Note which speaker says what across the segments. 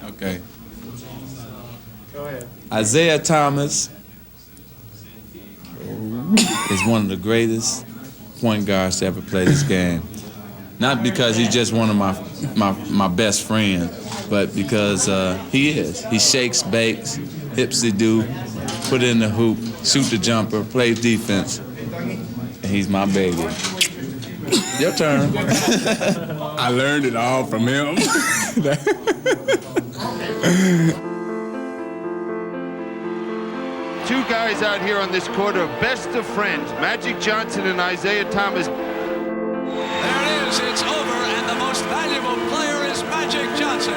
Speaker 1: Okay.
Speaker 2: Go ahead.
Speaker 1: Isiah Thomas is one of the greatest point guards to ever play this game. Not because he's just one of my best friends, but because he is. He shakes, bakes, hips the do, put it in the hoop, shoot the jumper, plays defense, and he's my baby. Your turn.
Speaker 3: I learned it all from him.
Speaker 4: Two guys out here on this court are best of friends, Magic Johnson and Isiah Thomas.
Speaker 5: There it is, it's over, and the most valuable player is Magic Johnson.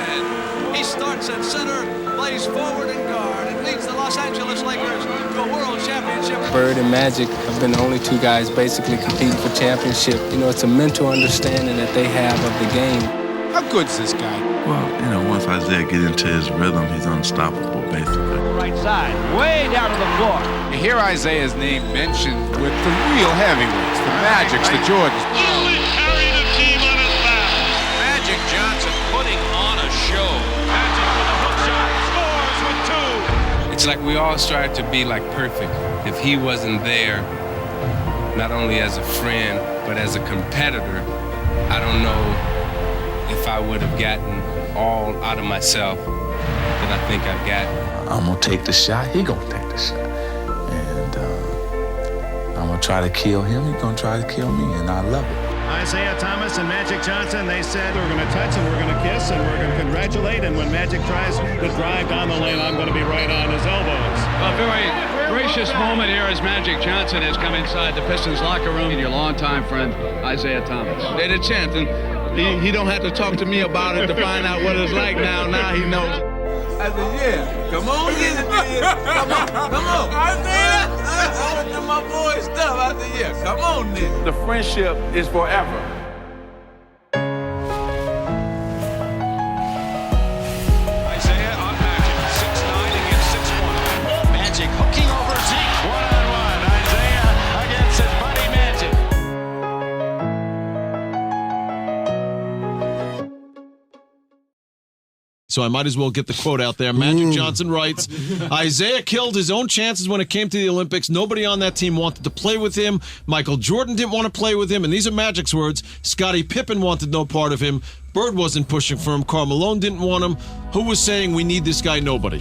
Speaker 5: He starts at center, plays forward and guard, and leads the Los Angeles Lakers to a world championship.
Speaker 6: Bird and Magic have been the only two guys basically competing for championship. You know, it's a mental understanding that they have of the game.
Speaker 3: How good's this guy?
Speaker 7: Well, once Isiah get into his rhythm, he's unstoppable, basically.
Speaker 8: Right side, way down to the floor.
Speaker 3: You hear Isaiah's name mentioned with the real heavyweights, the Magics, the Jordans.
Speaker 9: Always carried a team on his back.
Speaker 5: Magic Johnson putting on a show.
Speaker 9: Magic with a hook shot, scores with two.
Speaker 6: It's like we all strive to be like perfect. If he wasn't there, not only as a friend, but as a competitor, I don't know if I would have gotten all out of myself that I think I've gotten.
Speaker 7: I'm gonna take the shot, he gonna take the shot. And I'm gonna try to kill him, he gonna try to kill me, and I love it.
Speaker 10: Isiah Thomas and Magic Johnson, they said we're gonna touch and we're gonna kiss and we're gonna congratulate, and when Magic tries to drive down the lane, I'm gonna be right on his elbows.
Speaker 11: A very gracious moment here as Magic Johnson has come inside the Pistons locker room. Your longtime friend, Isiah Thomas.
Speaker 12: They're the champs, and he don't have to talk to me about it to find out what it's like now. Now he knows.
Speaker 1: I said, yeah, come on, get it, man. Come on. Isiah, I want to do my boy stuff. I said, yeah, come on, then.
Speaker 12: The friendship is forever.
Speaker 5: Isiah on Magic, 6'9" against 6'1". Magic hooking over Zeke.
Speaker 9: One-on-one, Isiah against his buddy Magic.
Speaker 13: So I might as well get the quote out there. Magic Johnson writes, Isiah killed his own chances when it came to the Olympics. Nobody on that team wanted to play with him. Michael Jordan didn't want to play with him. And these are Magic's words. Scottie Pippen wanted no part of him. Bird wasn't pushing for him. Karl Malone didn't want him. Who was saying we need this guy? Nobody.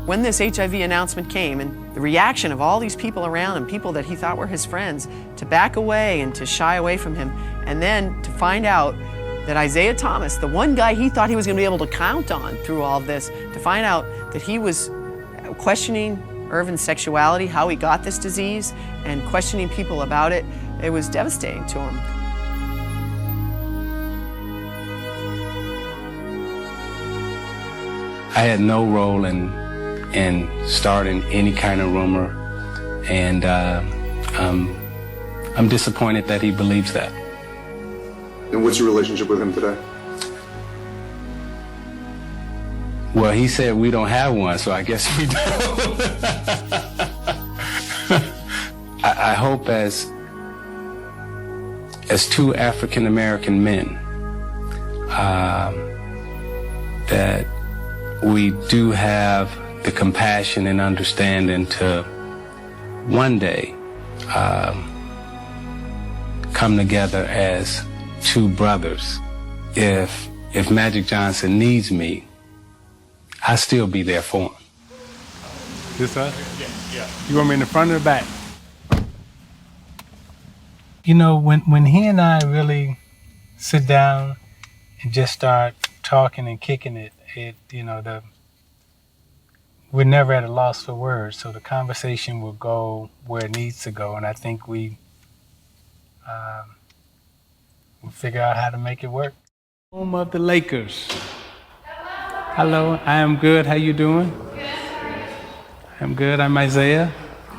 Speaker 14: When this HIV announcement came and the reaction of all these people around him, people that he thought were his friends, to back away and to shy away from him, and then to find out that Isiah Thomas, the one guy he thought he was going to be able to count on through all of this, to find out that he was questioning Irvin's sexuality, how he got this disease, and questioning people about it, it was devastating to him.
Speaker 6: I had no role in starting any kind of rumor, and I'm disappointed that he believes that.
Speaker 15: And what's your relationship with him today?
Speaker 6: Well, he said we don't have one, so I guess we don't. I hope as two African-American men that we do have the compassion and understanding to one day come together as two brothers. If Magic Johnson needs me, I'll still be there for him.
Speaker 16: This side?
Speaker 10: Yeah.
Speaker 16: You want me in the front or the back? You know, when he and I really sit down and just start talking and kicking it, we're never at a loss for words, so the conversation will go where it needs to go, and I think we'll figure out how to make it work. Home of the Lakers. Hello, I am good. How you doing?
Speaker 17: Good.
Speaker 16: I'm good. I'm Isiah.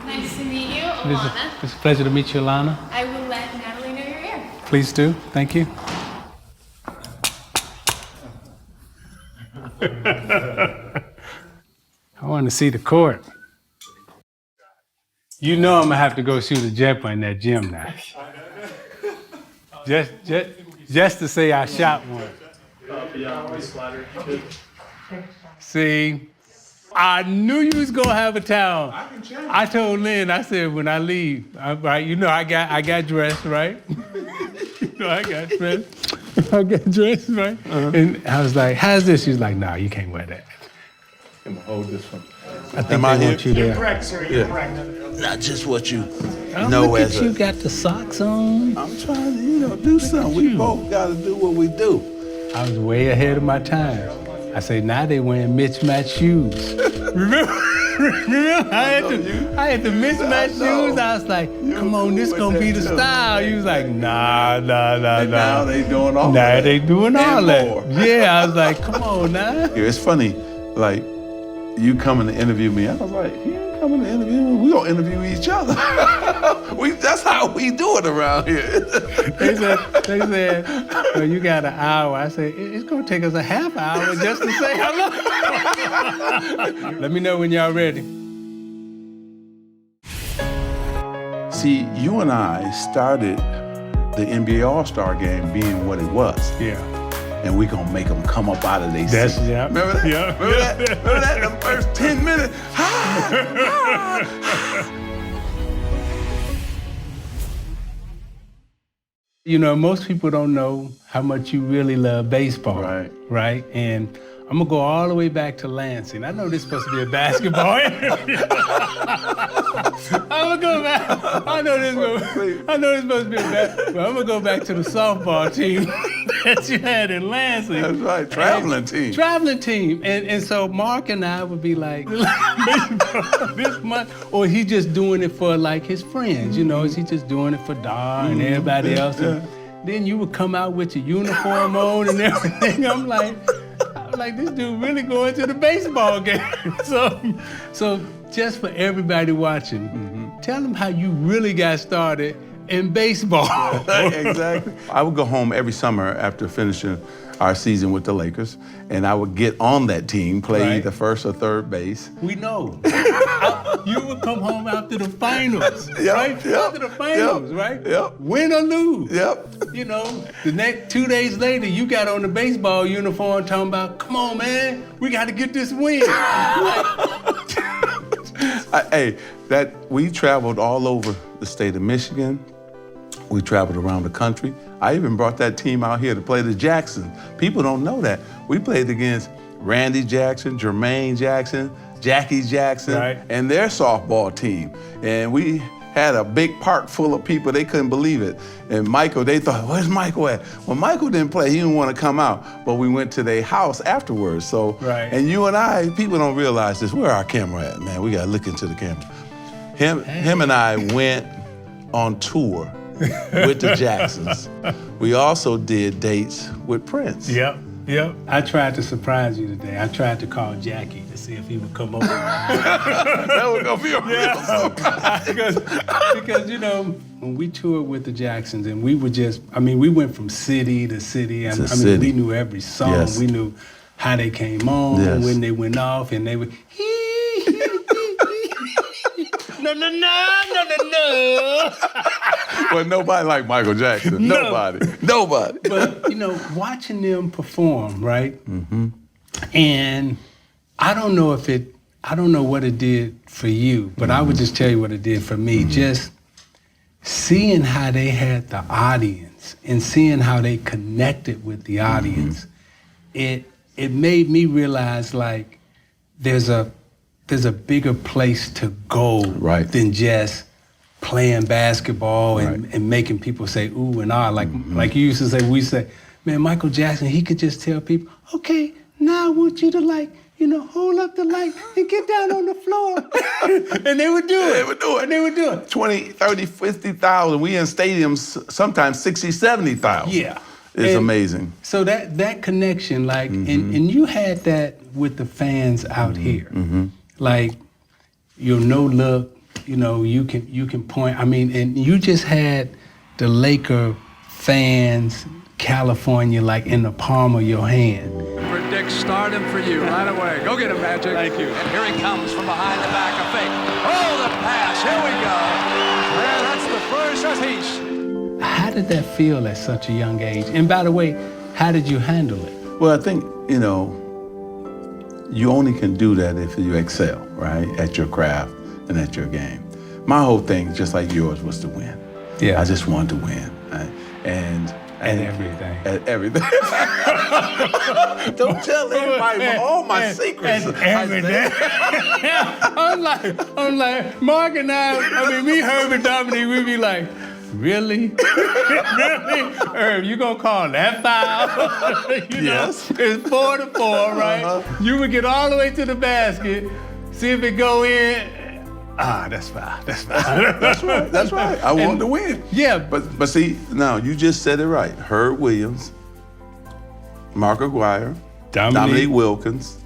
Speaker 17: Nice to meet you, Alana.
Speaker 16: It's a pleasure to meet you, Alana.
Speaker 17: I will let Natalie know you're here.
Speaker 16: Please do. Thank you. I want to see the court. You know I'm gonna have to go shoot a jumper in that gym now. just to say I shot one. See, I knew you was gonna have a towel. I told Lynn, I said when I leave, right? You know I got dressed, right? You know I got dressed, right? And I was like, "How's this?" She was like, "Nah, you can't wear that." I'm gonna hold this one. I think they want you there.
Speaker 2: You're correct, sir. You're correct.
Speaker 18: Not just what you
Speaker 16: know as you got the socks on.
Speaker 18: I'm trying to, do something. We both got to do what we do.
Speaker 16: I was way ahead of my time. I say now they wearing mismatched shoes. Remember? I had the mismatched shoes. I was like, come on, this gonna be the style. You was like, nah.
Speaker 18: And now they doing all
Speaker 16: that.
Speaker 18: Now
Speaker 16: they doing all that.
Speaker 18: More.
Speaker 16: Yeah, I was like, come on now.
Speaker 18: It's funny, like, you coming to interview me. I was like, he ain't coming to interview me. We gonna interview each other. That's how we do it around here.
Speaker 16: They said, well, you got an hour. I said, it's gonna take us a half hour just to say hello. Let me know when y'all ready.
Speaker 18: See, you and I started the NBA All-Star game being what it was.
Speaker 16: Yeah.
Speaker 18: And we gonna make them come up out of their seat.
Speaker 16: Yeah.
Speaker 18: Remember that?
Speaker 16: Yeah.
Speaker 18: Remember that? The first 10 minutes.
Speaker 16: Most people don't know how much you really love baseball. Right? And I'm gonna go all the way back to Lansing. I know this is supposed to be a basketball interview. I'm gonna go back. I know this is supposed to be a basketball, but I'm gonna go back to the softball team that you had in Lansing.
Speaker 18: That's right, traveling team.
Speaker 16: And so Mark and I would be like, this month, or he just doing it for like his friends, is he just doing it for Dar and everybody else? And then you would come out with your uniform on and everything. I'm like, this dude really going to the baseball game. So just for everybody watching, tell them how you really got started in baseball.
Speaker 18: Exactly. I would go home every summer after finishing our season with the Lakers, and I would get on that team, play either first or third base.
Speaker 16: We know. You would come home after the finals, right? After the finals, right?
Speaker 18: Yep.
Speaker 16: Win or lose.
Speaker 18: Yep.
Speaker 16: The next 2 days later, you got on the baseball uniform talking about, come on, man, we got to get this win.
Speaker 18: We traveled all over the state of Michigan. We traveled around the country. I even brought that team out here to play the Jacksons. People don't know that. We played against Randy Jackson, Jermaine Jackson, Jackie Jackson, and their softball team. And we had a big park full of people. They couldn't believe it. And Michael, they thought, where's Michael at? Well, Michael didn't play. He didn't want to come out. But we went to their house afterwards. And you and I, people don't realize this. Where our camera at, man? We got to look into the camera. Him and I went on tour with the Jacksons. We also did dates with Prince.
Speaker 16: Yep. I tried to surprise you today. I tried to call Jackie to see if he would come over.
Speaker 18: That was gonna be a real surprise.
Speaker 16: because when we toured with the Jacksons, and we were we went from city to city. We knew every song.
Speaker 18: Yes.
Speaker 16: We knew how they came on, when they went off, and they would. No.
Speaker 18: Well, nobody like Michael Jackson. Nobody.
Speaker 16: But, watching them perform, right? Mm-hmm. And I don't know what it did for you, but I would just tell you what it did for me. Mm-hmm. Just seeing how they had the audience and seeing how they connected with the audience, it made me realize, like, there's a bigger place to go than just playing basketball and making people say ooh and ah. Like you used to say, we say, man, Michael Jackson, he could just tell people, okay, now I want you to hold up the light and get down on the floor. And they would do it.
Speaker 18: 20, 30, 50,000. We in stadiums, sometimes 60, 70,000.
Speaker 16: Yeah.
Speaker 18: It's amazing.
Speaker 16: So that connection, and you had that with the fans out here. Mm-hmm. Like, your no look, you can point. And you just had the Laker fans, California, like in the palm of your hand.
Speaker 5: Predict stardom for you right away. Go get him, Magic.
Speaker 16: Thank you.
Speaker 5: And here he comes from behind the back of fake. Oh, the pass. Here we go. Well, that's the first apiece.
Speaker 16: How did that feel at such a young age? And by the way, how did you handle it?
Speaker 18: Well, I think, you only can do that if you excel, right, at your craft and at your game. My whole thing, just like yours, was to win.
Speaker 16: Yeah.
Speaker 18: I just wanted to win. Right? And
Speaker 16: everything.
Speaker 18: At everything. Don't tell anybody all my secrets.
Speaker 16: And everything. I'm like, Mark and me, Herb and Dominique, we be like, really? Really? Herb, you gonna call that foul?
Speaker 18: Yes.
Speaker 16: It's 4-4, right? You would get all the way to the basket, see if it go in. That's foul. That's foul.
Speaker 18: That's right. I wanted to win.
Speaker 16: Yeah.
Speaker 18: But see, now you just said it right. Herb Williams, Mark Aguirre, Dominique Wilkins,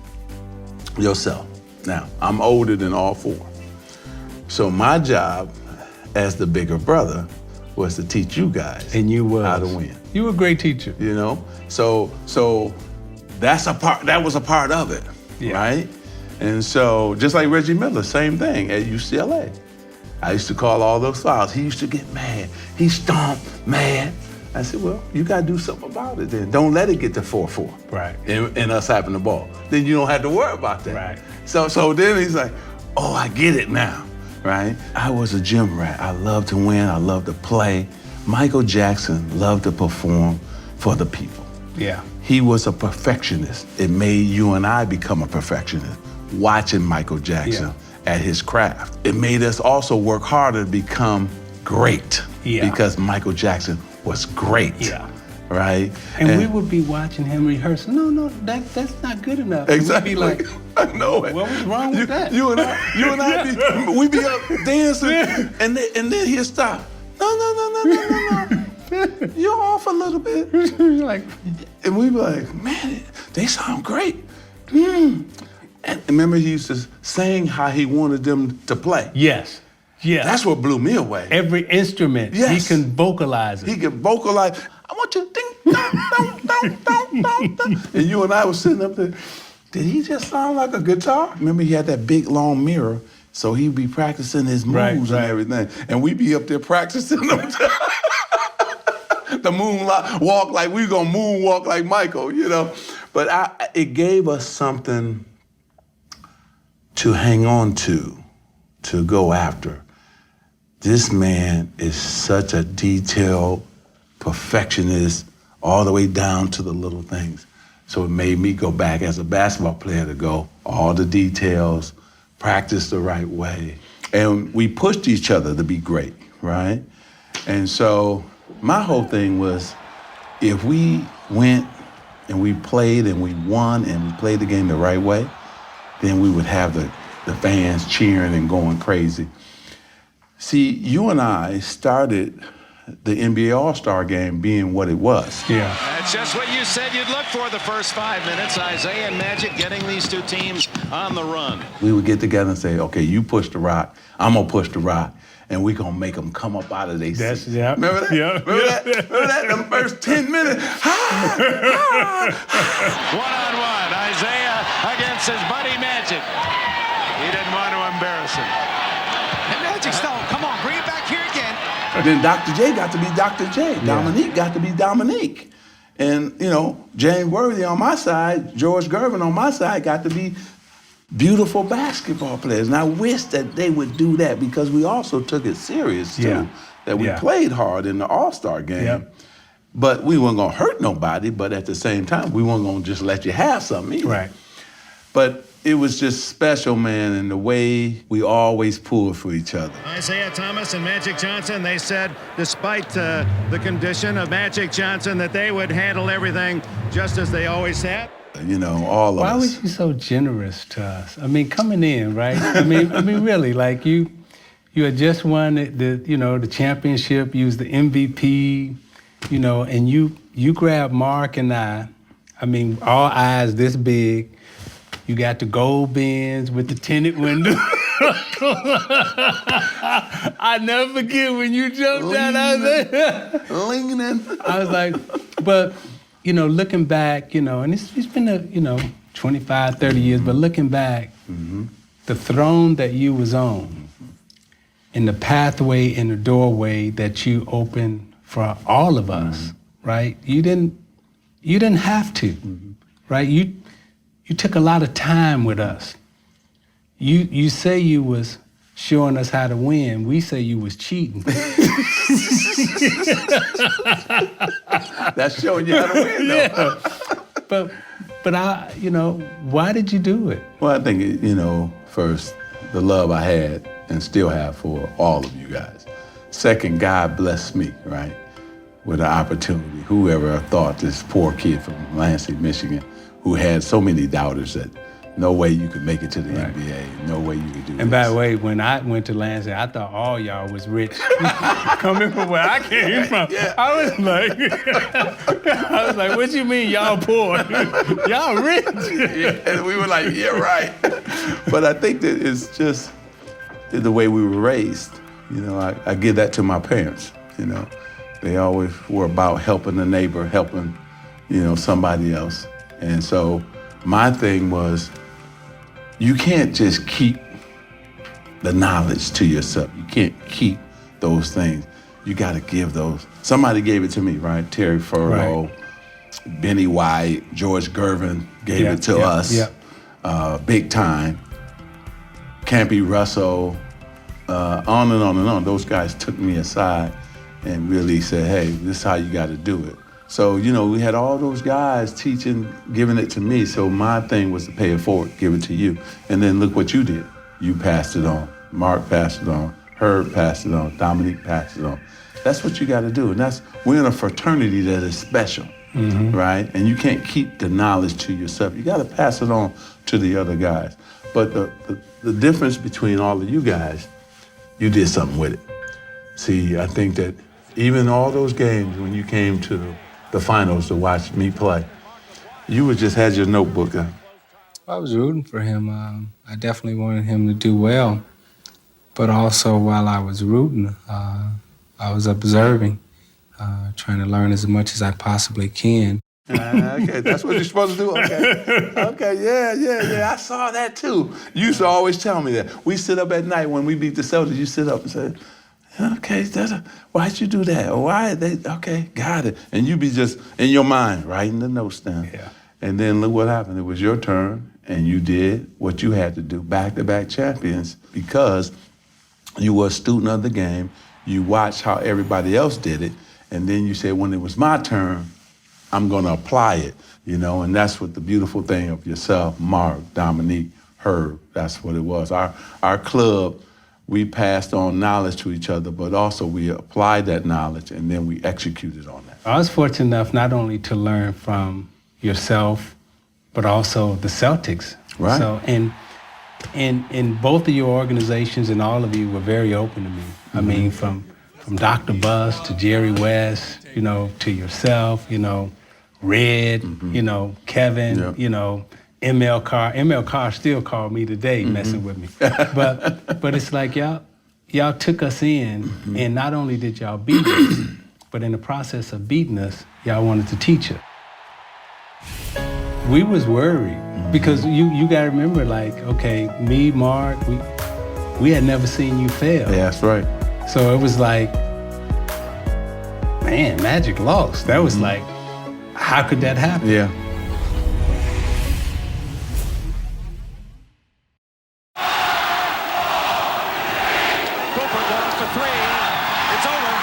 Speaker 18: yourself. Now, I'm older than all four. So my job as the bigger brother was to teach you guys how to win.
Speaker 16: You were a great teacher.
Speaker 18: So that was a part of it, right? And so, just like Reggie Miller, same thing at UCLA. I used to call all those fouls. He used to get mad. He stomped mad. I said, well, you got to do something about it then. Don't let it get to 4-4.
Speaker 16: Right.
Speaker 18: And us having the ball. Then you don't have to worry about that.
Speaker 16: Right.
Speaker 18: So then he's like, oh, I get it now, right? I was a gym rat. I loved to win. I loved to play. Michael Jackson loved to perform for the people.
Speaker 16: Yeah.
Speaker 18: He was a perfectionist. It made you and I become a perfectionist. Watching Michael Jackson at his craft. It made us also work harder to become great because Michael Jackson was great, right?
Speaker 16: And we would be watching him rehearse. No, that's not good enough.
Speaker 18: Exactly.
Speaker 16: And we'd be like,
Speaker 18: I know it.
Speaker 16: What was wrong with that?
Speaker 18: You and I, we be up dancing, and then he'll stop. No. You're off a little bit. And we be like, man, they sound great. And remember, he used to sing how he wanted them to play.
Speaker 16: Yes.
Speaker 18: That's what blew me away.
Speaker 16: Every instrument, he can vocalize it.
Speaker 18: He can vocalize. I want you to ding, dong. And you and I was sitting up there. Did he just sound like a guitar? Remember, he had that big, long mirror, so he'd be practicing his moves and everything. And we'd be up there practicing them. The moonwalk walk like we gonna moonwalk like Michael, But it gave us something to hang on to go after. This man is such a detailed perfectionist all the way down to the little things. So it made me go back as a basketball player to go all the details, practice the right way. And we pushed each other to be great, right? And so my whole thing was, if we went and we played and we won and we played the game the right way, then we would have the fans cheering and going crazy. See, you and I started the NBA All-Star game being what it was.
Speaker 16: Yeah.
Speaker 9: That's just what you said you'd look for the first 5 minutes. Isiah and Magic getting these two teams on the run.
Speaker 18: We would get together and say, okay, you push the rock, I'm gonna push the rock, and we gonna make them come up out of their seats. Remember that? Remember that? The first 10 minutes.
Speaker 9: One-on-one, Isiah against his buddy Magic. He didn't want to embarrass him.
Speaker 5: And Magic Stone, come on, bring it back here again.
Speaker 18: Then Dr. J got to be Dr. J. Dominique got to be Dominique. And, James Worthy on my side, George Gervin on my side got to be beautiful basketball players. And I wish that they would do that because we also took it serious, too. That we played hard in the All-Star game. But we weren't going to hurt nobody, but at the same time, we weren't going to just let you have something either.
Speaker 16: Right.
Speaker 18: But it was just special, man, and the way we always pulled for each other.
Speaker 10: Isiah Thomas and Magic Johnson, they said, despite the condition of Magic Johnson, that they would handle everything just as they always have.
Speaker 18: All of us.
Speaker 16: Why was you so generous to us? I mean, coming in, right? I mean, really, like you had just won the championship. You was the MVP, and you grabbed Mark and I mean, all eyes this big. You got the gold bins with the tinted window. I never forget when you jumped out. I was like, but looking back, and it's been 25, 30 years, but looking back, the throne that you was on, and the pathway and the doorway that you opened for all of us, right? You didn't have to, right? You took a lot of time with us. You say you was showing us how to win. We say you was cheating.
Speaker 18: That's showing you how to win, though.
Speaker 16: Yeah. But I, why did you do it?
Speaker 18: Well, I think, first, the love I had and still have for all of you guys. Second, God blessed me, right, with an opportunity. Whoever thought this poor kid from Lansing, Michigan, who had so many doubters that no way you could make it to the NBA, no way you could do
Speaker 16: And by the way, when I went to Lansing, I thought all y'all was rich. Coming from where I came from, I was like, what you mean y'all poor? Y'all rich.
Speaker 18: And we were like, yeah, right. But I think that it's just the way we were raised. I give that to my parents, They always were about helping the neighbor, helping, somebody else. And so my thing was, you can't just keep the knowledge to yourself. You can't keep those things. You got to give those. Somebody gave it to me, right? Terry Furlow, Benny White, George Gervin gave it to us, big time. Campy Russell, on and on and on. Those guys took me aside and really said, hey, this is how you got to do it. So, we had all those guys teaching, giving it to me. So my thing was to pay it forward, give it to you. And then look what you did. You passed it on. Mark passed it on. Herb passed it on. Dominique passed it on. That's what you got to do. And we're in a fraternity that is special, right? And you can't keep the knowledge to yourself. You got to pass it on to the other guys. But the difference between all of you guys, you did something with it. See, I think that even all those games when you came to the finals to watch me play, you would just had your notebook.
Speaker 19: I was rooting for him. I definitely wanted him to do well. But also while I was rooting, I was observing, trying to learn as much as I possibly can.
Speaker 18: Okay, that's what you're supposed to do? Okay, yeah, I saw that too. You used to always tell me that. We sit up at night when we beat the Celtics, you sit up and say, okay, why'd you do that? Or why they, okay, got it. And you be just in your mind writing the notes down. Yeah. And then look what happened. It was your turn and you did what you had to do, back-to-back champions, because you were a student of the game. You watched how everybody else did it. And then you said, when it was my turn, I'm gonna apply it, and that's what the beautiful thing of yourself, Mark, Dominique, Herb, that's what it was. Our club, we passed on knowledge to each other, but also we applied that knowledge and then we executed on that.
Speaker 16: I was fortunate enough not only to learn from yourself, but also the Celtics.
Speaker 18: Right.
Speaker 16: So, and in both of your organizations and all of you were very open to me. I mean, from Dr. Buss to Jerry West, to yourself, Red, Kevin, ML Carr. ML Carr still called me today messing with me. But it's like y'all took us in, and not only did y'all beat us, but in the process of beating us, y'all wanted to teach us. We was worried because you gotta remember, like, okay, me, Mark, we had never seen you fail.
Speaker 18: Yeah, that's right.
Speaker 16: So it was like, man, Magic lost. That was like, how could that happen?
Speaker 18: Yeah.
Speaker 9: Cooper goes to three. It's over.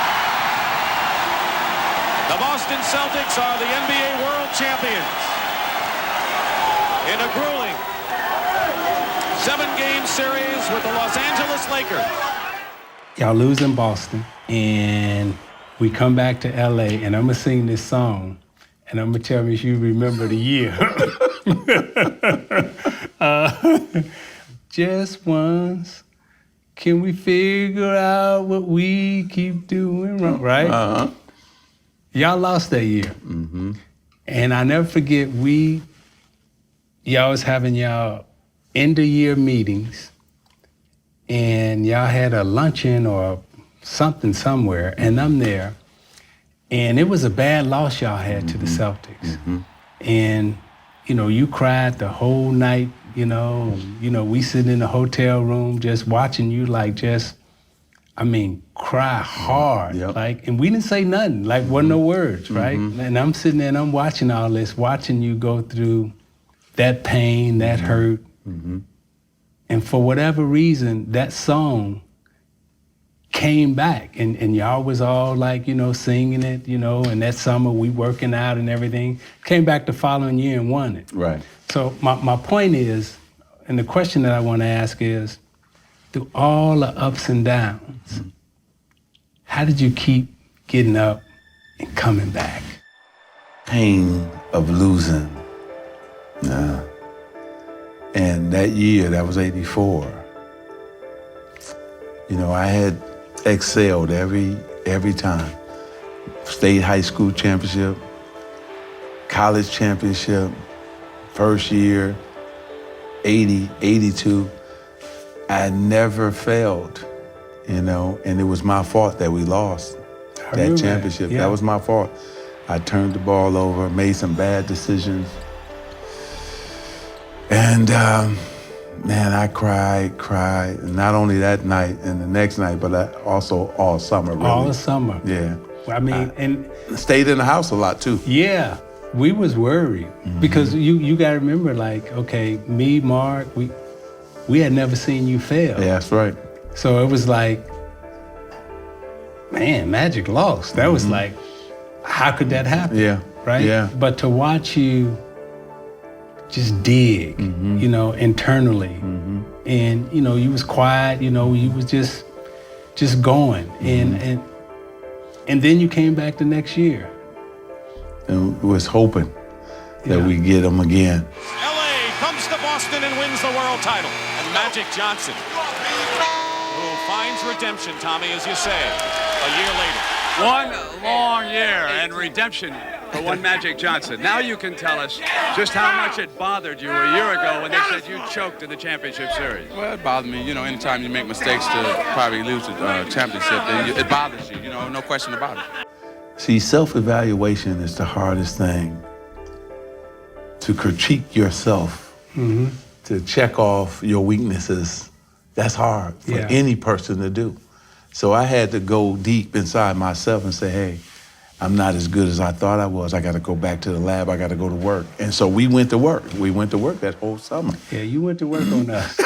Speaker 9: The Boston Celtics are the NBA World Champions in a grueling 7-game series with the Los Angeles Lakers.
Speaker 16: Y'all lose in Boston, and we come back to LA, and I'm gonna sing this song, and I'm gonna tell me if you remember the year. Just once, can we figure out what we keep doing wrong, right?
Speaker 18: Uh-huh.
Speaker 16: Y'all lost that year. And I never forget, y'all was having y'all end-of-year meetings, and y'all had a luncheon or something somewhere, and I'm there, and it was a bad loss y'all had to the Celtics. And, you cried the whole night, we sitting in the hotel room just watching you like I mean, cry hard. Like, and we didn't say nothing. Like, wasn't no words, right? And I'm sitting there and I'm watching all this, watching you go through that pain, that hurt. And for whatever reason, that song came back, and y'all was all like, you know, singing it, you know, and that summer we working out and everything. Came back the following year and won it.
Speaker 18: Right.
Speaker 16: So my point is, and the question that I want to ask is, through all the ups and downs, how did you keep getting up and coming back?
Speaker 18: Pain of losing. And that year, that was 84. You know, I had excelled every time. State high school championship, college championship, first year, 80, 82. I never failed, you know, and it was my fault that we lost that championship. That was my fault. I turned the ball over, made some bad decisions. And man, I cried, not only that night and the next night, but also all summer, really.
Speaker 16: All summer.
Speaker 18: Yeah.
Speaker 16: I mean, and
Speaker 18: stayed in the house a lot too.
Speaker 16: Yeah, we was worried because you got to remember, like, okay, me, Mark, we had never seen you fail.
Speaker 18: Yeah, that's right.
Speaker 16: So it was like, man, Magic lost. That was like, how could that happen?
Speaker 18: Yeah.
Speaker 16: Right?
Speaker 18: Yeah.
Speaker 16: But to watch you just dig, you know, internally, and, you know, you was quiet, you know, you was just going, and then you came back the next year.
Speaker 18: And was hoping that we get them again.
Speaker 20: LA comes to Boston and wins the world title. And Magic Johnson, who finds redemption, Tommy, as you say, a year later.
Speaker 11: One long year and redemption for one Magic Johnson. Now you can tell us just how much it bothered you a year ago when they said you choked in the championship series.
Speaker 7: Well, it bothered me. You know, anytime you make mistakes to probably lose the championship, then it bothers you. You know, no question about it.
Speaker 18: See, self-evaluation is the hardest thing. To critique yourself, to check off your weaknesses, that's hard for any person to do. So I had to go deep inside myself and say, hey, I'm not as good as I thought I was. I got to go back to the lab. I got to go to work. And so we went to work. We went to work that whole summer.
Speaker 16: Yeah, you went to work on us.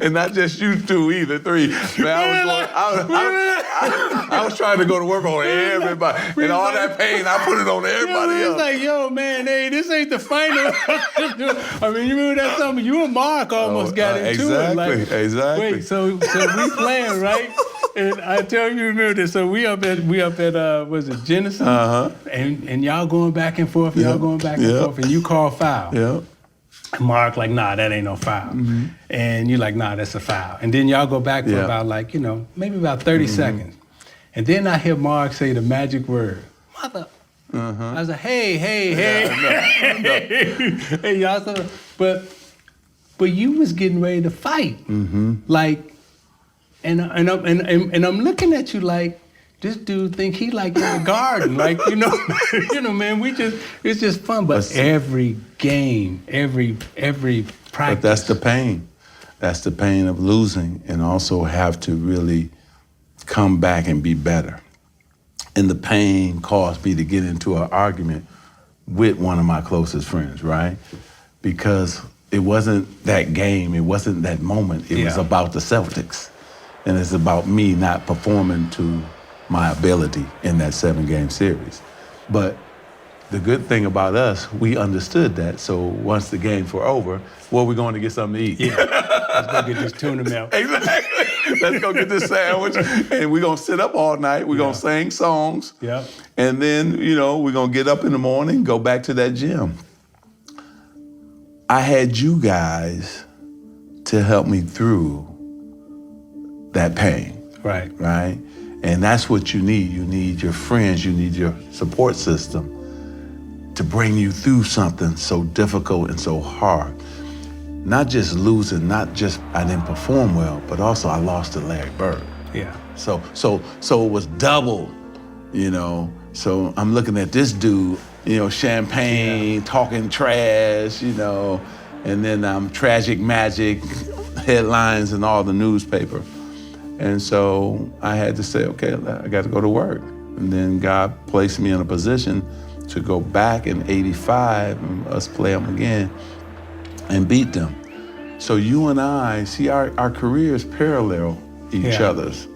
Speaker 18: And not just you two either, three. Man, I was trying to go to work on everybody. And all that pain, I put it on everybody else.
Speaker 16: It's like, yo, man, hey, this ain't the final. I mean, you remember that summer? You and Mark almost got into it. Like,
Speaker 18: exactly.
Speaker 16: Wait, so we playing, right? And I tell you, remember this. So we up at was it Jenison? And y'all going back and forth. Y'all going back and forth, and you call foul.
Speaker 18: Yeah.
Speaker 16: Mark like, nah, that ain't no foul. And you're like, nah, that's a foul. And then y'all go back for about, like, you know, maybe about 30 seconds. And then I hear Mark say the magic word, mother. I was like, hey. Hey, y'all. But you was getting ready to fight. Like, and I'm looking at you like, this dude think he like in the garden, like, you know, man, it's just fun. But every game, every practice.
Speaker 18: But that's the pain. That's the pain of losing, and also have to really come back and be better. And the pain caused me to get into an argument with one of my closest friends, right? Because it wasn't that game, it wasn't that moment. It was about the Celtics, and it's about me not performing to my ability in that 7-game series. But the good thing about us, we understood that. So once the games were over, where we going to get something to eat?
Speaker 16: Yeah, let's go get this tuna milk.
Speaker 18: Exactly. Let's go get this sandwich. And we're going to sit up all night. We're going to sing songs.
Speaker 16: Yep.
Speaker 18: And then, you know, we're going to get up in the morning, go back to that gym. I had you guys to help me through that pain.
Speaker 16: Right.
Speaker 18: Right? And that's what you need. You need your friends, you need your support system to bring you through something so difficult and so hard. Not just losing, not just I didn't perform well, but also I lost to Larry Bird.
Speaker 16: Yeah.
Speaker 18: So it was double, you know. So I'm looking at this dude, you know, champagne, talking trash, you know, and then I'm tragic Magic. headlines in all the newspaper. And so I had to say, okay, I got to go to work. And then God placed me in a position to go back in '85 and us play them again and beat them. So you and I, see, our careers parallel each other's,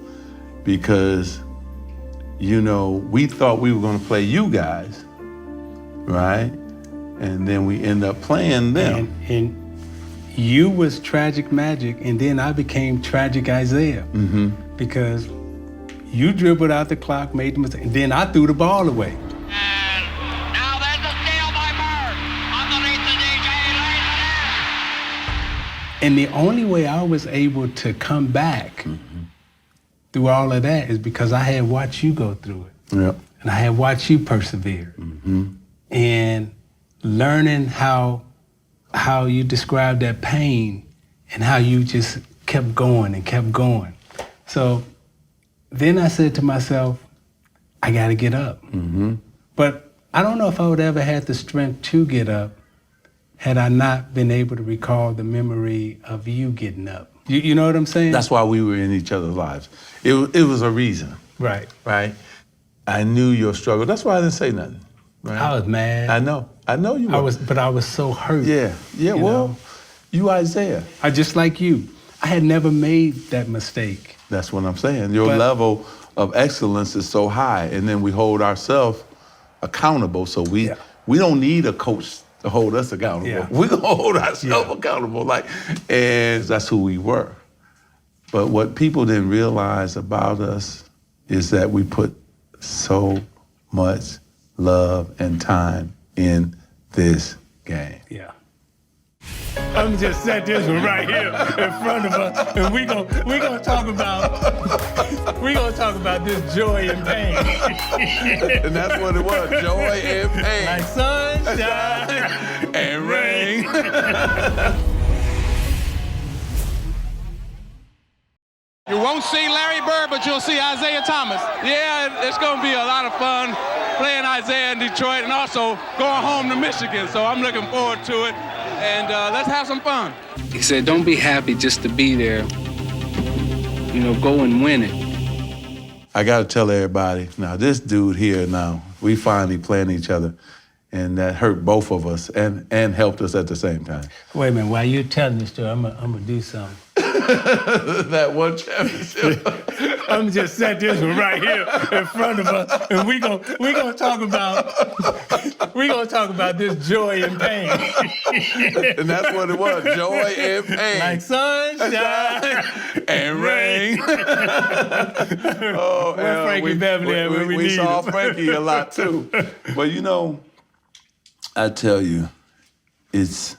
Speaker 18: because, you know, we thought we were going to play you guys, right? And then we end up playing them.
Speaker 16: And you was Tragic Magic, and then I became Tragic Isiah. Because you dribbled out the clock, made the mistake, and then I threw the ball away. And the only way I was able to come back through all of that is because I had watched you go through it.
Speaker 18: Yep.
Speaker 16: And I had watched you persevere. And learning how you described that pain and how you just kept going and kept going. So then I said to myself, I gotta get up. But I don't know if I would ever had the strength to get up had I not been able to recall the memory of you getting up. You know what I'm saying?
Speaker 18: That's why we were in each other's lives. It was a reason.
Speaker 16: Right.
Speaker 18: Right? I knew your struggle. That's why I didn't say nothing. Right?
Speaker 16: I was mad.
Speaker 18: I know you were.
Speaker 16: But I was so hurt.
Speaker 18: Yeah, well, you Isiah.
Speaker 16: I just like you. I had never made that mistake.
Speaker 18: That's what I'm saying. Your level of excellence is so high, and then we hold ourselves accountable, so we don't need a coach to hold us accountable. We're gonna hold ourselves accountable, and that's who we were. But what people didn't realize about us is that we put so much love and time in this game.
Speaker 16: Yeah. I'm just set this one right here in front of us, and we gonna talk about this joy and pain.
Speaker 18: And that's what it was, joy and pain.
Speaker 16: Like sunshine
Speaker 18: and rain.
Speaker 12: You won't see Larry Bird, but you'll see Isiah Thomas.
Speaker 3: Yeah, it's going to be a lot of fun playing Isiah in Detroit and also going home to Michigan. So I'm looking forward to it. And let's have some fun.
Speaker 6: He said, don't be happy just to be there. You know, go and win it.
Speaker 18: I got to tell everybody, now this dude here now, we finally playing each other. And that hurt both of us and helped us at the same time.
Speaker 16: Wait a minute, while you're telling this story, I'm gonna do something.
Speaker 18: That one championship.
Speaker 16: I'm just set this one right here in front of us, and we gonna talk about this joy and pain.
Speaker 18: And that's what it was, joy and pain.
Speaker 16: Like sunshine
Speaker 18: and rain.
Speaker 16: Where's Frankie Beverly at when we need
Speaker 18: saw
Speaker 16: him?
Speaker 18: Frankie a lot too. But you know, I tell you, it's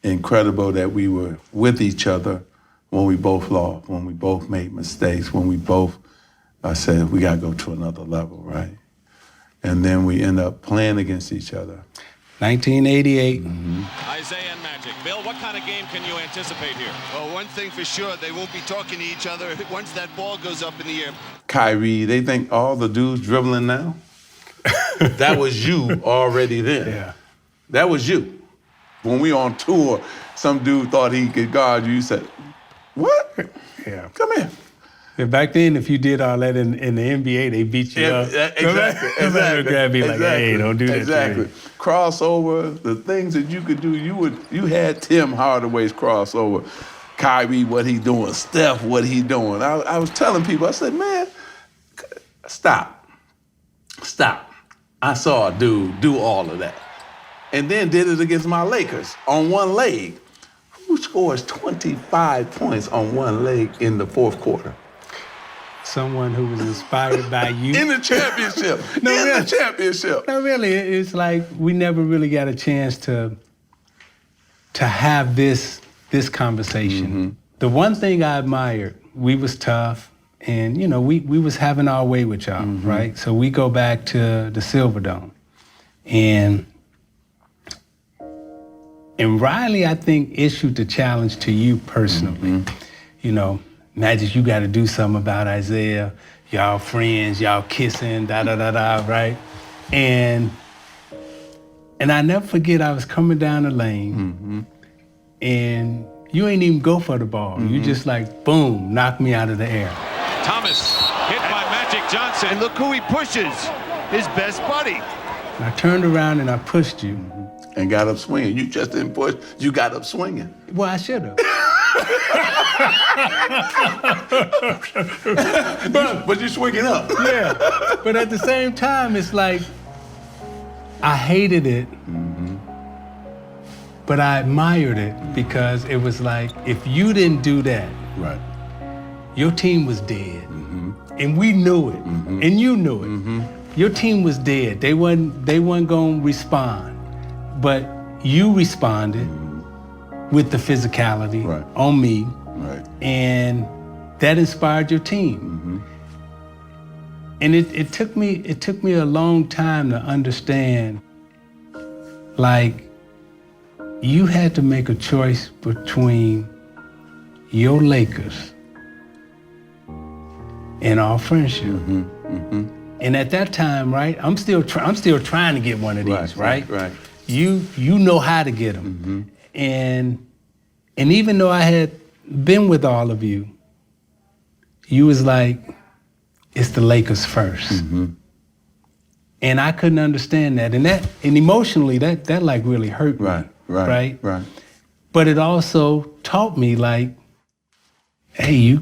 Speaker 18: incredible that we were with each other when we both lost, when we both made mistakes, when we both said, we got to go to another level, right? And then we end up playing against each other.
Speaker 16: 1988.
Speaker 20: Isiah and Magic. Bill, what kind of game can you anticipate here?
Speaker 4: Well, one thing for sure, they won't be talking to each other once that ball goes up in the air.
Speaker 18: Kyrie, they think all the dudes dribbling now? That was you already then.
Speaker 16: Yeah.
Speaker 18: That was you. When we on tour, some dude thought he could guard you. You said, what?
Speaker 16: Yeah.
Speaker 18: Come here.
Speaker 16: Yeah, back then, if you did all that in the NBA, they beat you up.
Speaker 18: Exactly.
Speaker 16: Grab you like, hey, don't do that.
Speaker 18: Exactly. Crossover, the things that you could do, you had Tim Hardaway's crossover. Kyrie, what he doing? Steph, what he doing? I was telling people, I said, man, stop. I saw a dude do all of that. And then did it against my Lakers on one leg. Who scores 25 points on one leg in the fourth quarter?
Speaker 16: Someone who was inspired by you.
Speaker 18: In the championship. The championship.
Speaker 16: No, really, it's like we never really got a chance to have this conversation. The one thing I admired, we was tough, and you know, we was having our way with y'all, right? So we go back to the Silverdome. And Riley, I think, issued the challenge to you personally. You know, Magic, you got to do something about Isiah. Y'all friends, y'all kissing, right? And I never forget, I was coming down the lane, and you ain't even go for the ball. You just like, boom, knock me out of the air.
Speaker 20: Thomas hit by Magic Johnson.
Speaker 4: And look who he pushes, his best buddy.
Speaker 16: And I turned around and I pushed you.
Speaker 18: And got up swinging. You just didn't push, you got up swinging.
Speaker 16: Well, I should have.
Speaker 18: but you swinging up.
Speaker 16: Yeah, but at the same time, it's like, I hated it, but I admired it because it was like, if you didn't do that,
Speaker 18: right,
Speaker 16: your team was dead. And we knew it, and you knew it. Your team was dead. They wasn't gonna respond. But you responded with the physicality on me, and that inspired your team. And it took me a long time to understand, like, you had to make a choice between your Lakers and our friendship. And at that time, right, I'm still trying to get one of these, right? You know how to get them. And even though I had been with all of you, you was like, it's the Lakers first. And I couldn't understand that. And emotionally, that like really hurt me. Right. But it also taught me, like, hey,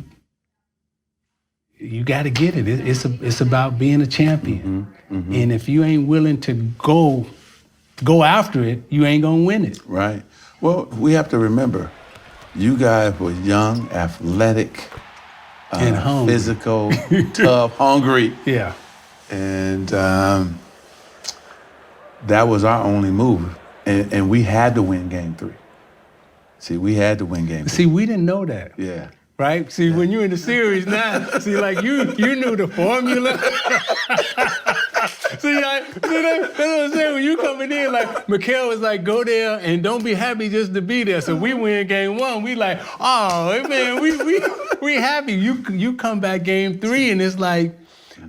Speaker 16: you got to get it. It's about being a champion. And if you ain't willing to go after it, you ain't gonna win it.
Speaker 18: Right. Well, we have to remember, you guys were young, athletic,
Speaker 16: and hungry.
Speaker 18: Physical, tough, hungry.
Speaker 16: Yeah.
Speaker 18: And that was our only move. And we had to win game 3. See, we had to win game 3.
Speaker 16: See, we didn't know that.
Speaker 18: Yeah.
Speaker 16: Right? See, when you're in the series now, see, like, you knew the formula. See, that's what I'm saying. When you coming in, like, Mikhail was like, go there and don't be happy just to be there. So we win game 1. We like, oh, man, we happy. You come back game 3 and it's like,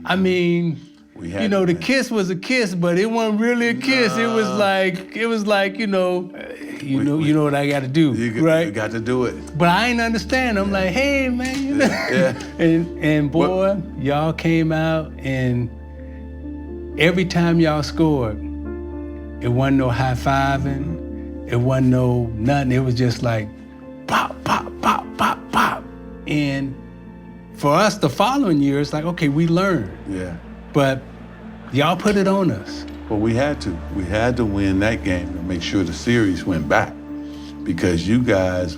Speaker 16: I mean, you know, the kiss was a kiss, but it wasn't really a kiss. It was like, you know what I got to do, right?
Speaker 18: You got to do it.
Speaker 16: But I ain't understand. I'm like, hey, man, you know.
Speaker 18: Yeah.
Speaker 16: And boy, y'all came out, and every time y'all scored, it wasn't no high-fiving. It wasn't no nothing. It was just like pop, pop, pop, pop, pop. And for us, the following year, it's like, okay, we learned.
Speaker 18: Yeah.
Speaker 16: But y'all put it on us.
Speaker 18: Well, we had to. We had to win that game to make sure the series went back, because you guys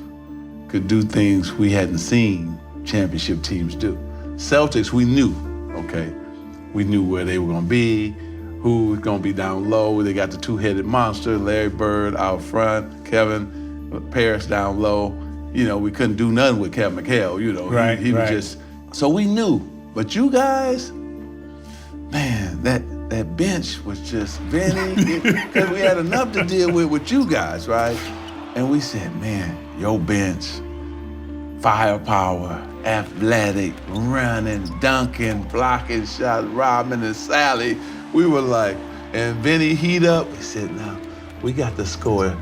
Speaker 18: could do things we hadn't seen championship teams do. Celtics, we knew, okay? We knew where they were gonna be, who was gonna be down low. They got the two-headed monster, Larry Bird out front, Kevin Paris down low. You know, we couldn't do nothing with Kevin McHale, you know.
Speaker 16: Right,
Speaker 18: he was just, so we knew. But you guys, man, that bench was just Vinny, because we had enough to deal with you guys, right? And we said, man, your bench, firepower, athletic, running, dunking, blocking shots, Robin and Sally. We were like, and Vinny heat up. We said, now, we got to score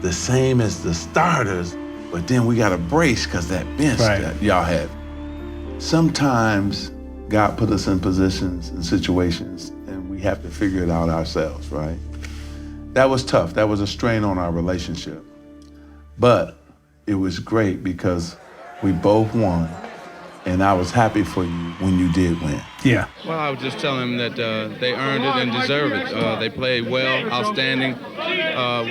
Speaker 18: the same as the starters, but then we got to brace because that bench that y'all had. Sometimes God put us in positions and situations, and we have to figure it out ourselves, right? That was tough. That was a strain on our relationship. But it was great because we both won, and I was happy for you when you did win.
Speaker 16: Yeah.
Speaker 3: Well, I was just telling them that they earned it and deserve it. They played well, outstanding.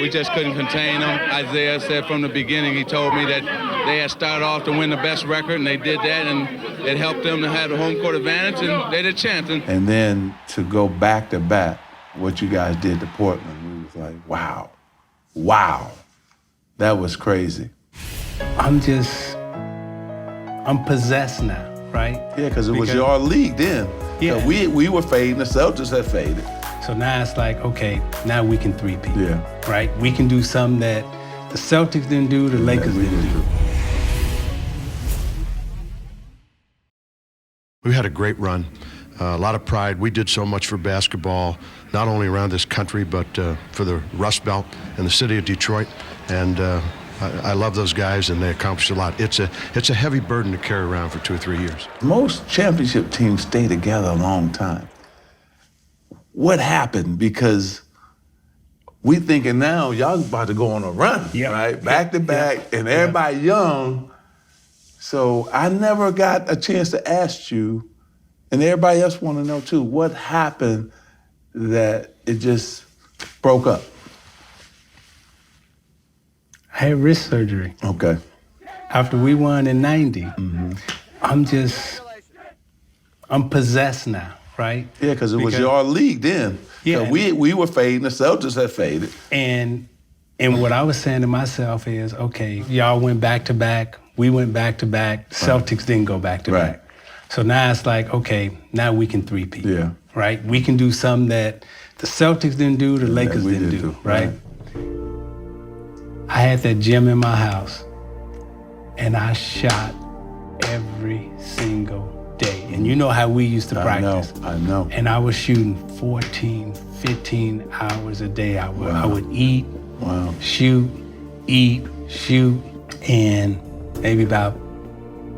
Speaker 3: We just couldn't contain them. Isaiah said from the beginning, he told me that they had started off to win the best record, and they did that, and it helped them to have the home court advantage, and they had a chance.
Speaker 18: And then to go back to back, what you guys did to Portland, we was like, wow, wow. That was crazy.
Speaker 16: I'm possessed now, right?
Speaker 18: Yeah, because it was your league then.
Speaker 16: Yeah.
Speaker 18: We were fading, the Celtics had faded.
Speaker 16: So now it's like, okay, now we can three-peat.
Speaker 18: Yeah.
Speaker 16: Right? We can do something that the Celtics didn't do, the Lakers didn't do.
Speaker 21: We had a great run, a lot of pride. We did so much for basketball, not only around this country, but for the Rust Belt and the city of Detroit. And I love those guys, and they accomplished a lot. It's a heavy burden to carry around for 2 or 3 years.
Speaker 18: Most championship teams stay together a long time. What happened? Because we thinking now y'all about to go on a run, right? Back to back, and everybody young. So I never got a chance to ask you, and everybody else want to know too, what happened that it just broke up?
Speaker 16: I had wrist surgery.
Speaker 18: Okay.
Speaker 16: After we won in 90, I'm possessed now, right?
Speaker 18: Yeah, because it was your league then. Yeah. We were fading, the Celtics had faded.
Speaker 16: And what I was saying to myself is, okay, y'all went back to back, we went back to back, Celtics didn't go back to back. So now it's like, okay, now we can three-peat, right? We can do something that the Celtics didn't do, the Lakers didn't do, right? I had that gym in my house, and I shot every single day. And you know how we used to practice.
Speaker 18: I know.
Speaker 16: And I was shooting 14, 15 hours a day. I would eat, shoot, eat, shoot, and maybe about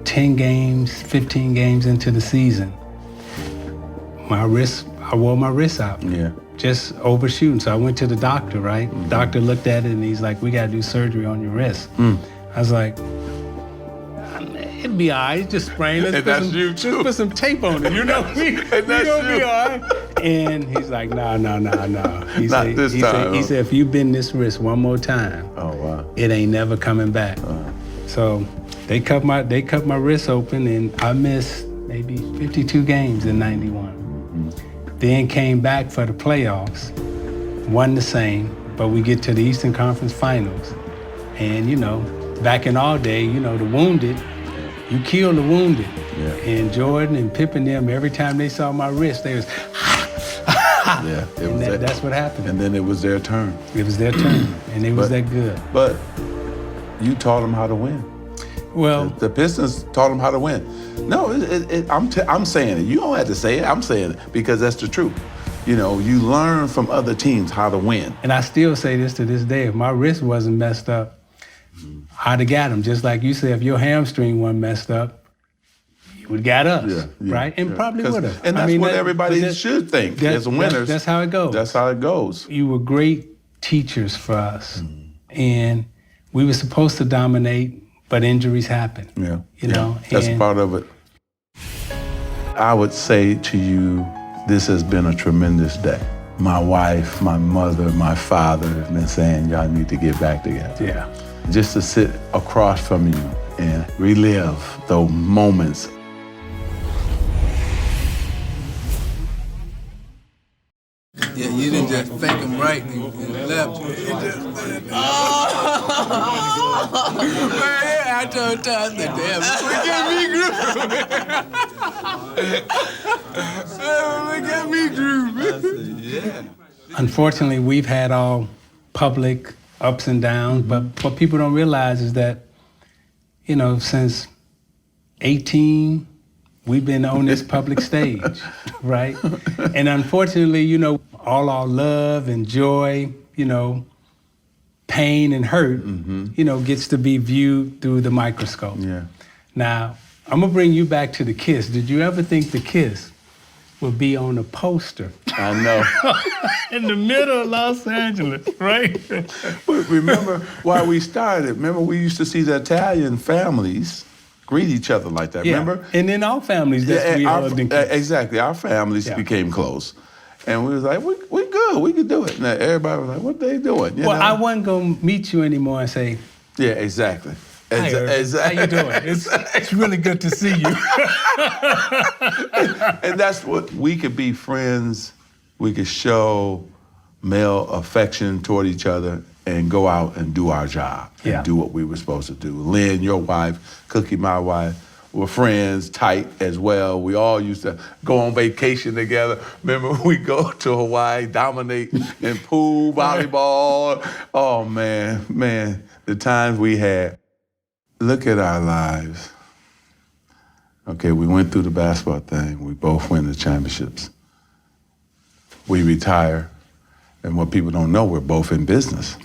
Speaker 16: 10 games, 15 games into the season, I wore my wrist out.
Speaker 18: Yeah.
Speaker 16: Just overshooting. So I went to the doctor, right? The doctor looked at it and he's like, we gotta do surgery on your wrist. I was like, it'd be all right, just sprain it. Just put some tape on it, you know? We gonna be all right. And he's like, no. He said, if you bend this wrist one more time, it ain't never coming back. So they cut my wrist open, and I missed maybe 52 games in 91. Then came back for the playoffs, won the same, but we get to the Eastern Conference Finals. And, you know, back in our day, you know, the wounded, you kill the wounded. And Jordan and Pip and them, every time they saw my wrist, they was, that's what happened.
Speaker 18: And then it was their turn.
Speaker 16: It was their turn, and it was that good.
Speaker 18: But you taught them how to win.
Speaker 16: Well,
Speaker 18: the Pistons taught them how to win. No, I'm saying it. You don't have to say it. I'm saying it because that's the truth. You know, you learn from other teams how to win.
Speaker 16: And I still say this to this day. If my wrist wasn't messed up, I'd have got them. Just like you said, if your hamstring wasn't messed up, you would have got us, right? And probably would have.
Speaker 18: And that's what everybody should think as winners.
Speaker 16: That's how it goes.
Speaker 18: That's how it goes.
Speaker 16: You were great teachers for us. And we were supposed to dominate, but injuries happen. You know?
Speaker 18: That's part of it. I would say to you, this has been a tremendous day. My wife, my mother, my father have been saying, y'all need to get back together. Just to sit across from you and relive those moments.
Speaker 8: Yeah, you didn't just fake him right and left. I told Todd that damn, look at me groove.
Speaker 16: Unfortunately, we've had all public ups and downs, but what people don't realize is that, you know, since 18, we've been on this public stage, right? And unfortunately, you know, all our love and joy, you know, pain and hurt, you know, gets to be viewed through the microscope. Now, I'm gonna bring you back to the Kiss. Did you ever think the Kiss would be on a poster?
Speaker 18: I know.
Speaker 16: In the middle of Los Angeles, right?
Speaker 18: But remember why we started? Remember we used to see the Italian families greet each other like that, remember?
Speaker 16: And in our families,
Speaker 18: exactly, our families became close. And we was like, we good, we could do it. Now everybody was like, what they doing? You know?
Speaker 16: I wasn't gonna meet you anymore and say,
Speaker 18: yeah, exactly.
Speaker 16: How you doing? It's really good to see you.
Speaker 18: And that's what, we could be friends, we could show male affection toward each other and go out and do our job and do what we were supposed to do. Lynn, your wife, Cookie, my wife, were friends, tight as well. We all used to go on vacation together. Remember, we go to Hawaii, dominate in pool, volleyball. Oh, man, the times we had. Look at our lives. Okay, we went through the basketball thing. We both win the championships. We retire. And what people don't know, we're both in business.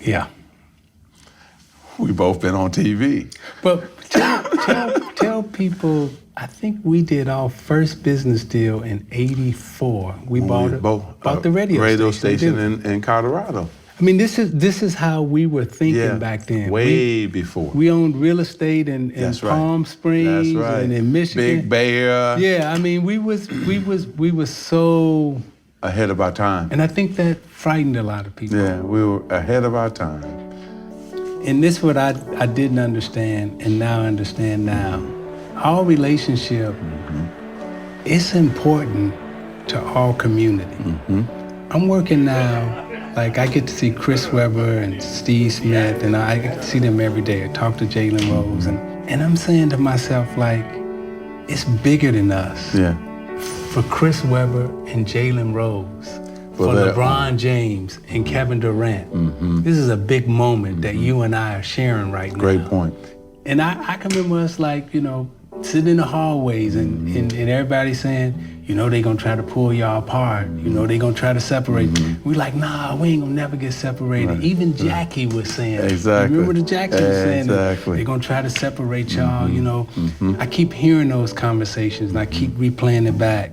Speaker 18: We both been on TV.
Speaker 16: But tell people, I think we did our first business deal in '84. We bought the radio
Speaker 18: station in Colorado.
Speaker 16: I mean, this is how we were thinking back then.
Speaker 18: Way before.
Speaker 16: We owned real estate in Palm Springs and in Michigan.
Speaker 18: Big Bear.
Speaker 16: Yeah, I mean, we was so
Speaker 18: ahead of our time.
Speaker 16: And I think that frightened a lot of people.
Speaker 18: Yeah, we were ahead of our time.
Speaker 16: And this is what I didn't understand and now understand now. Our relationship is important to our community. I'm working now. Like, I get to see Chris Webber and Steve Smith, and I get to see them every day. I talk to Jalen Rose, and I'm saying to myself, like, it's bigger than us.
Speaker 18: Yeah.
Speaker 16: For Chris Webber and Jalen Rose, for LeBron James and Kevin Durant, this is a big moment that you and I are sharing right now.
Speaker 18: Great point.
Speaker 16: And I can remember us, like, you know, sitting in the hallways and everybody saying, you know, they gonna try to pull y'all apart. You know, they gonna try to separate. We like, nah, we ain't gonna never get separated.
Speaker 18: Right.
Speaker 16: Even Jackie was saying,
Speaker 18: exactly.
Speaker 16: You remember the Jackie was saying,
Speaker 18: exactly.
Speaker 16: They gonna try to separate y'all, you know. I keep hearing those conversations and I keep replaying it back.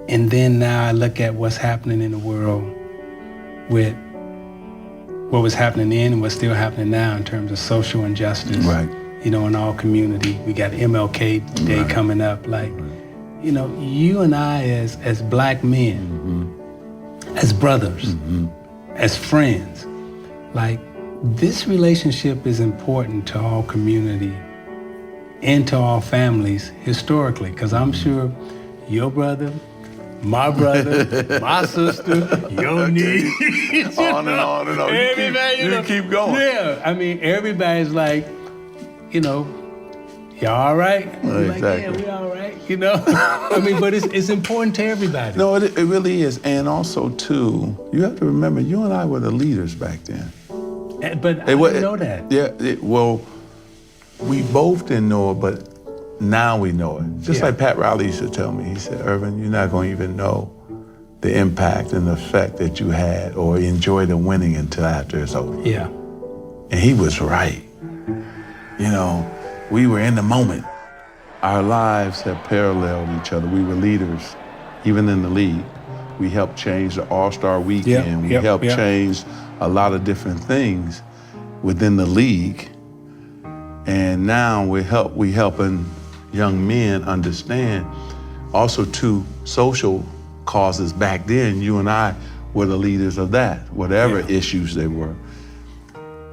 Speaker 16: And then now I look at what's happening in the world with what was happening then and what's still happening now in terms of social injustice.
Speaker 18: Right.
Speaker 16: You know, in our community. We got MLK Day coming up. Like, you know, you and I as black men, as brothers, as friends, like, this relationship is important to our community and to our families historically, because I'm sure your brother, my brother, my sister, your niece,
Speaker 18: on and on and on. You keep going.
Speaker 16: Yeah, I mean, everybody's like, you know, y'all all right?
Speaker 18: Exactly.
Speaker 16: Like, yeah, we all right, you know? I mean, but it's important to everybody.
Speaker 18: No, it really is. And also, too, you have to remember, you and I were the leaders back then.
Speaker 16: But I didn't know that.
Speaker 18: Yeah, well, we both didn't know it, but now we know it. Just like Pat Riley used to tell me, he said, Irvin, you're not going to even know the impact and the effect that you had or enjoy the winning until after it's over.
Speaker 16: Yeah.
Speaker 18: And he was right. You know, we were in the moment. Our lives have paralleled each other. We were leaders, even in the league. We helped change the All-Star Weekend. We helped change a lot of different things within the league. And now we helping young men understand also two social causes. Back then, you and I were the leaders of that, whatever issues they were.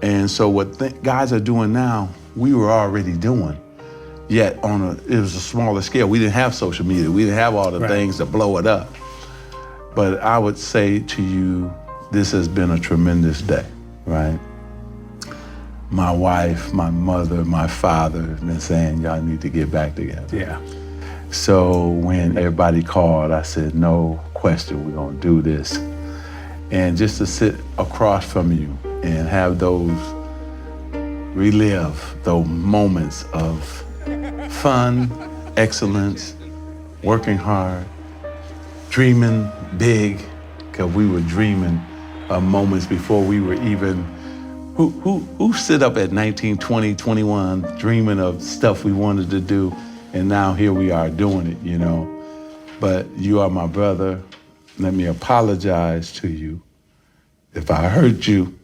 Speaker 18: And so what guys are doing now, we were already doing, yet it was a smaller scale. We didn't have social media. We didn't have all the things to blow it up. But I would say to you, this has been a tremendous day, right? My wife, my mother, my father have been saying, y'all need to get back together.
Speaker 16: Yeah.
Speaker 18: So when everybody called, I said, no question, we're gonna do this. And just to sit across from you and have relive those moments of fun, excellence, working hard, dreaming big, because we were dreaming of moments before we were even, who sit up at 19, 20, 21, dreaming of stuff we wanted to do, and now here we are doing it, you know. But you are my brother. Let me apologize to you if I hurt you,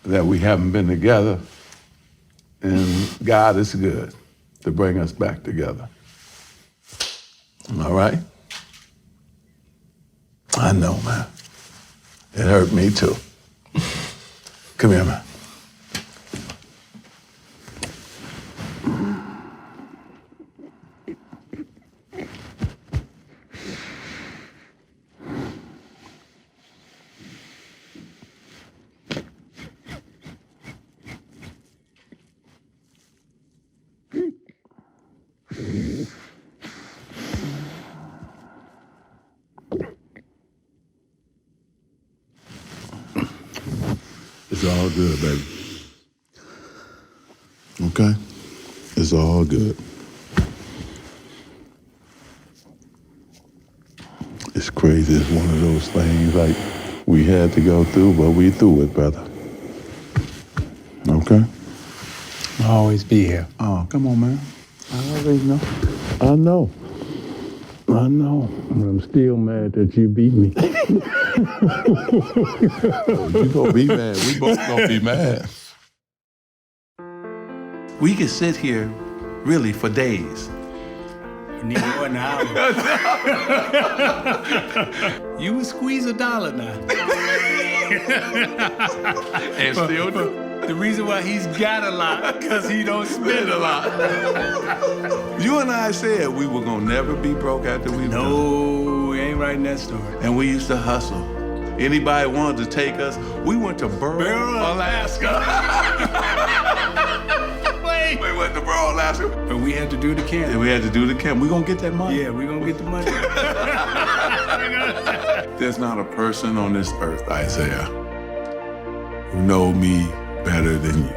Speaker 18: that we haven't been together, and God is good to bring us back together. All right? I know, man. It hurt me too. Come here, man. It's all good, baby. Okay? It's all good. It's crazy. It's one of those things like we had to go through, but we through it, brother. Okay.
Speaker 16: I'll always be here.
Speaker 18: Oh, come on, man. I already know. I know. I know.
Speaker 16: I'm still mad that you beat me.
Speaker 18: You gonna be mad. We both gonna be mad. We could sit here really for days.
Speaker 16: You need more than an hour. You would squeeze $1 now.
Speaker 18: And still do.
Speaker 16: The reason why he's got a lot, because he don't spend a lot.
Speaker 18: You and I said we were gonna never be broke after we were done.
Speaker 16: No, we ain't writing that story.
Speaker 18: And we used to hustle. Anybody wanted to take us, we went to Burr, Alaska.
Speaker 16: Wait.
Speaker 18: We went to Burr, Alaska.
Speaker 16: But we had to do the camp.
Speaker 18: Yeah, we had to do the camp. We gonna get that money.
Speaker 16: Yeah, we gonna get the money.
Speaker 18: There's not a person on this earth, Isaiah, who know me better than you.